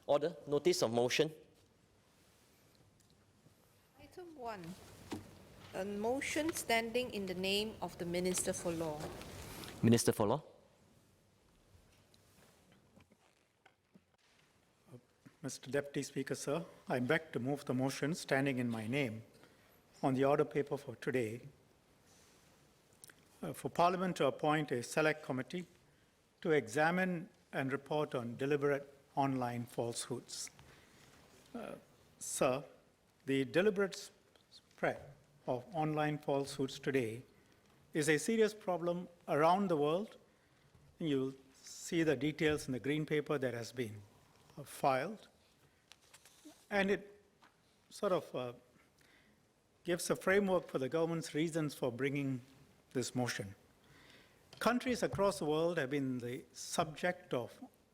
Order. Notice of motion. Item 1. A motion standing in the name of the Minister for Law. Minister for Law. Mr. Deputy Speaker, sir, I beg to move the motion standing in my name on the order paper for today for Parliament to appoint a select committee to examine and report on deliberate online falsehoods. Sir, the deliberate spread of online falsehoods today is a serious problem around the world. You'll see the details in the green paper that has been filed, and it sort of gives a framework for the government's reasons for bringing this motion. Countries across the world have been the subject of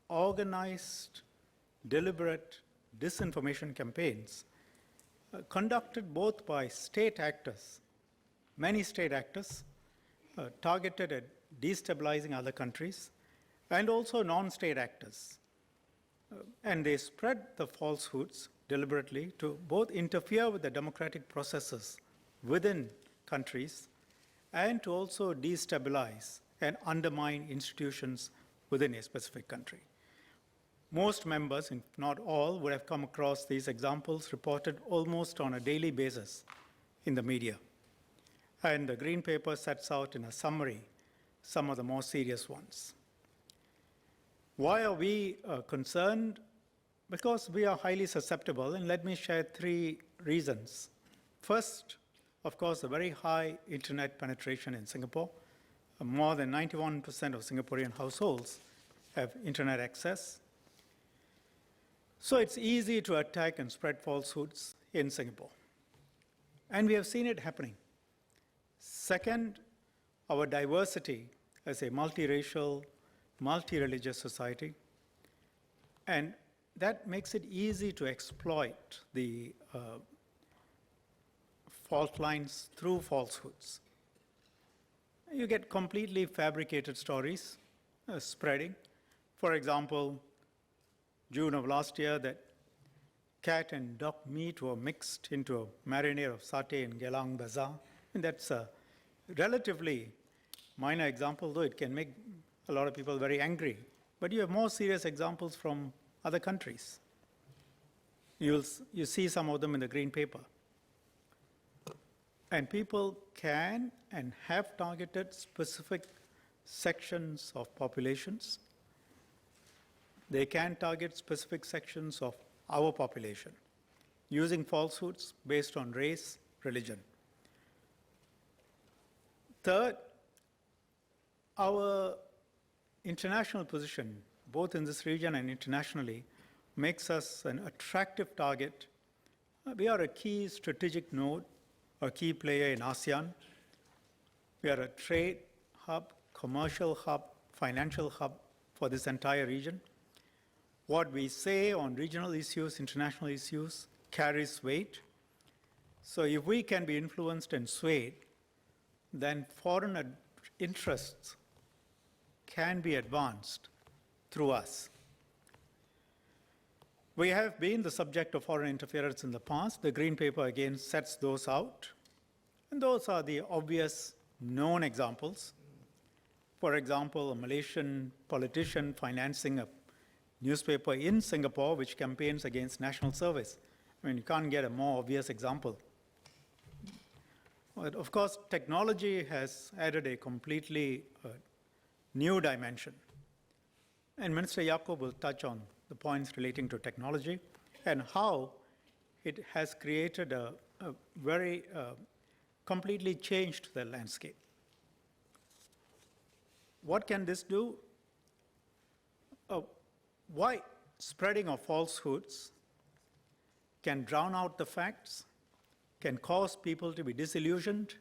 organized, deliberate disinformation campaigns conducted both by state actors, many state actors, targeted at destabilizing other countries, and also non-state actors. And they spread the falsehoods deliberately to both interfere with the democratic processes within countries and to also destabilize and undermine institutions within a specific country. Most members, if not all, would have come across these examples reported almost on a daily basis in the media. And the green paper sets out in a summary some of the more serious ones. Why are we concerned? Because we are highly susceptible, and let me share 3 reasons. First, of course, the very high internet penetration in Singapore. More than 91% of Singaporean households have internet access. So it's easy to attack and spread falsehoods in Singapore. And we have seen it happening. Second, our diversity as a multiracial, multi-religious society, and that makes it easy to exploit the fault lines through falsehoods. You get completely fabricated stories spreading. For example, June of last year, that cat and dog meat were mixed into a marinade of satay in Geylang Bazaar. And that's a relatively minor example, though it can make a lot of people very angry. But you have more serious examples from other countries. You see some of them in the green paper. And people can and have targeted specific sections of populations. They can target specific sections of our population using falsehoods based on race, religion. Third, our international position, both in this region and internationally, makes us an attractive target. We are a key strategic node, a key player in ASEAN. We are a trade hub, commercial hub, financial hub for this entire region. What we say on regional issues, international issues, carries weight. So if we can be influenced and swayed, then foreign interests can be advanced through us. We have been the subject of foreign interference in the past. The green paper again sets those out. And those are the obvious known examples. For example, a Malaysian politician financing a newspaper in Singapore which campaigns against national service. I mean, you can't get a more obvious example. But of course, technology has added a completely new dimension. And Minister Yaakob will touch on the points relating to technology and how it has created a very completely changed the landscape. What can this do? Why spreading of falsehoods can drown out the facts, can cause people to be disillusioned,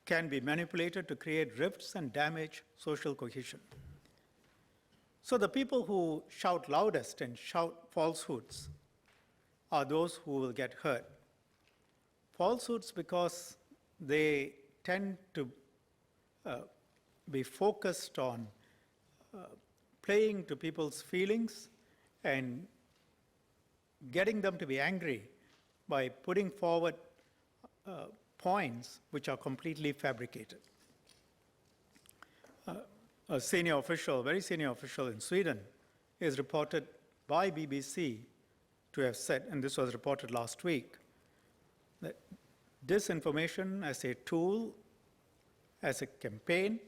can be manipulated to create rifts and damage social cohesion. So the people who shout loudest and shout falsehoods are those who will get hurt. Falsehoods because they tend to be focused on playing to people's feelings and getting them to be angry by putting forward points which are completely fabricated. A senior official, very senior official in Sweden, is reported by BBC to have said, and this was reported last week, that disinformation as a tool, as a campaign,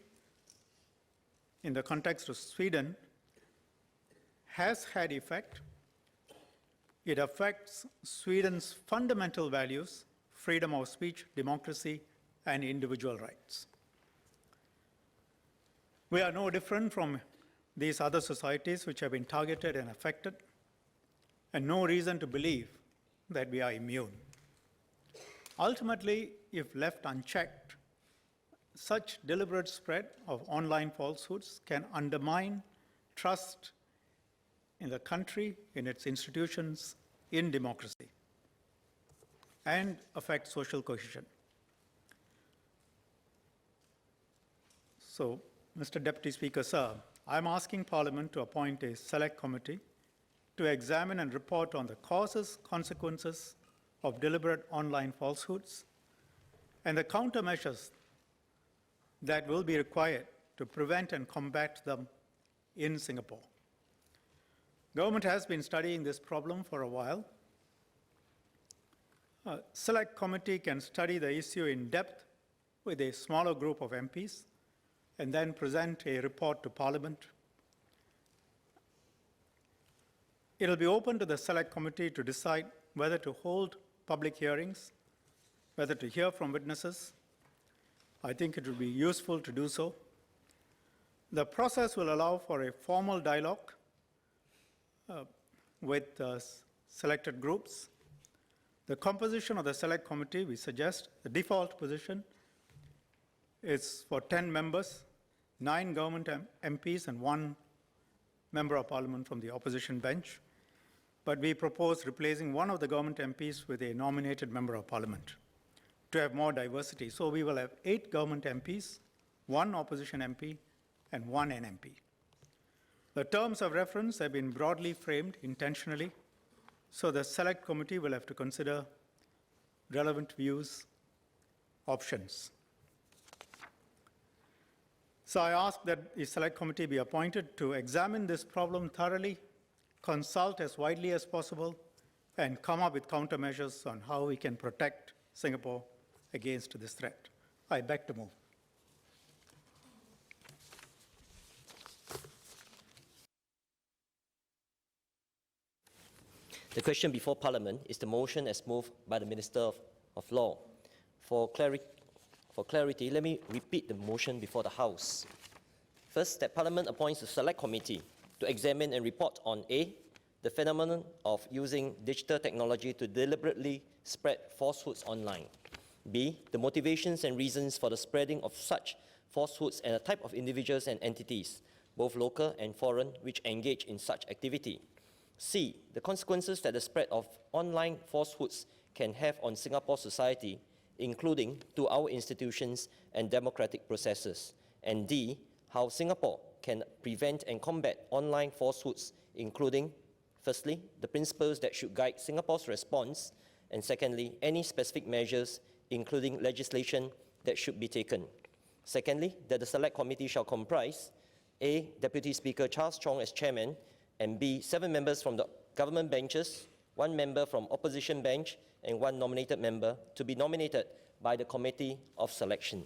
in the context of Sweden, has had effect. It affects Sweden's fundamental values, freedom of speech, democracy, and individual rights. We are no different from these other societies which have been targeted and affected, and no reason to believe that we are immune. Ultimately, if left unchecked, such deliberate spread of online falsehoods can undermine trust in the country, in its institutions, in democracy, and affect social cohesion. So, Mr. Deputy Speaker, sir, I'm asking Parliament to appoint a select committee to examine and report on the causes, consequences of deliberate online falsehoods and the countermeasures that will be required to prevent and combat them in Singapore. Government has been studying this problem for a while. A select committee can study the issue in depth with a smaller group of MPs and then present a report to Parliament. It will be open to the select committee to decide whether to hold public hearings, whether to hear from witnesses. I think it would be useful to do so. The process will allow for a formal dialogue with selected groups. The composition of the select committee, we suggest, the default position is for 10 members, 9 government MPs and 1 member of parliament from the opposition bench. But we propose replacing one of the government MPs with a nominated member of parliament to have more diversity. So we will have 8 government MPs, 1 opposition MP, and 1 NMP. The terms of reference have been broadly framed intentionally, so the select committee will have to consider relevant views, options. So I ask that the select committee be appointed to examine this problem thoroughly, consult as widely as possible, and come up with countermeasures on how we can protect Singapore against this threat. I beg to move. The question before Parliament is the motion as moved by the Minister of Law. For clarity, let me repeat the motion before the House. First, that Parliament appoints a select committee to examine and report on A, the phenomenon of using digital technology to deliberately spread falsehoods online. B, the motivations and reasons for the spreading of such falsehoods and the type of individuals and entities, both local and foreign, which engage in such activity. C, the consequences that the spread of online falsehoods can have on Singapore society, including to our institutions and democratic processes. And D, how Singapore can prevent and combat online falsehoods, including, firstly, the principles that should guide Singapore's response, and secondly, any specific measures, including legislation, that should be taken. Secondly, that the Select Committee shall comprise A, Deputy Speaker Charles Chong as Chairman, and B, 7 members from the government benches, 1 member from opposition bench, and 1 nominated member to be nominated by the Committee of Selection.